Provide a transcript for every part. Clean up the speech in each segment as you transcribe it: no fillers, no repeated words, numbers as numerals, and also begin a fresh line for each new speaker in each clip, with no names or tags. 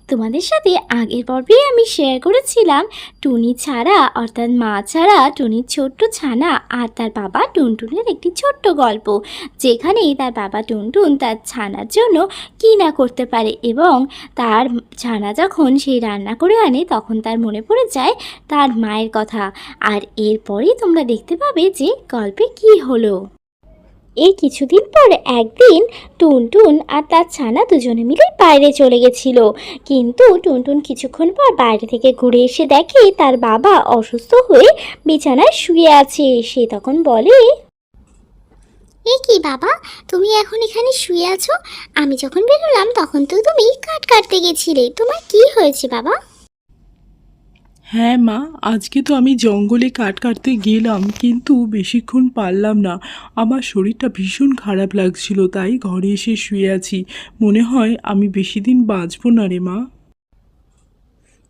তোমাদের সাথে আগের পর্বেই আমি শেয়ার করেছিলাম টুনি ছাড়া অর্থাৎ মা ছাড়া টুনির ছোট্ট ছানা আর তার বাবা টুনটুনের একটি ছোট্ট গল্প, যেখানে তার বাবা টুনটুন তার ছানার জন্য কী না করতে পারে এবং তার ছানা যখন সেই রান্না করে আনে তখন তার মনে পড়ে যায় তার মায়ের কথা। আর এরপরেই তোমরা দেখতে পাবে যে গল্পে কী হলো। এই কিছুদিন পর একদিন টুনটুন আর তার ছানা দুজনে মিলে বাইরে চলে গেছিল, কিন্তু টুনটুন কিছুক্ষণ পর বাইরে থেকে ঘুরে এসে দেখে তার বাবা অসুস্থ হয়ে বিছানায় শুয়ে আছে। সে তখন বলে,
এ কি বাবা, তুমি এখন এখানে শুয়ে আছো? আমি যখন বেরোলাম তখন তো তুমি কাঠ কাটতে গেছিলে, তোমার কি হয়েছে বাবা?
হ্যাঁ মা, আজকে তো আমি জঙ্গলে কাঠ কাটতে গেলাম, কিন্তু বেশিক্ষণ পারলাম না। আমার শরীরটা ভীষণ খারাপ লাগছিল, তাই ঘরে এসে শুয়ে আছি। মনে হয় আমি বেশি দিন বাঁচবো না রে মা।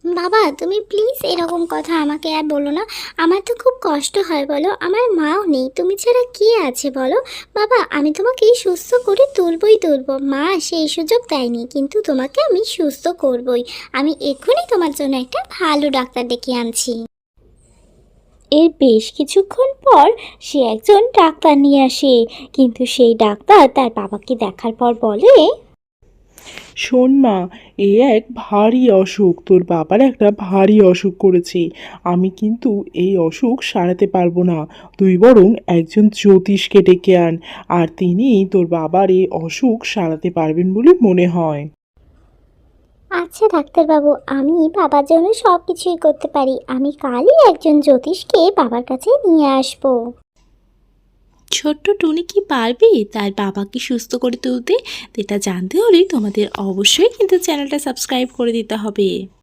বাবা তুমি প্লিজ এরকম কথা আমাকে আর বলো না। আমার তো খুব কষ্ট হয় বলো, আমার মাও নেই, তুমি ছাড়া কে আছে বলো। বাবা আমি তোমাকে সুস্থ করে তুলবো, মা সেই সুযোগ দেয়নি, কিন্তু তোমাকে আমি সুস্থ করবই। আমি এক্ষুনি তোমার জন্য একটা ভালো ডাক্তার ডেকে আনছি।
এর বেশ কিছুক্ষণ পর সে একজন ডাক্তার নিয়ে আসে, কিন্তু সেই ডাক্তার তার বাবাকে দেখার পর বলে,
শোন মা, এ এক ভারী অসুখ, তোর বাবার একটা ভারী অসুখ করেছে। আমি কিন্তু এই অসুখ সারাতে পারবো না। তুই বরং একজন জ্যোতিষকে ডেকে আন, আর তিনি তোর বাবার এই অসুখ সারাতে পারবেন বলে মনে হয়।
আচ্ছা ডাক্তারবাবু, আমি বাবার জন্য সব কিছুই করতে পারি। আমি কালই একজন জ্যোতিষকে বাবার কাছে নিয়ে আসবো।
ছোট্ট টুনি কি পারবে তার বাবাকে সুস্থ করে তুলতে? এটা জানতে হলে তোমাদের অবশ্যই কিন্তু চ্যানেলটা সাবস্ক্রাইব করে দিতে হবে।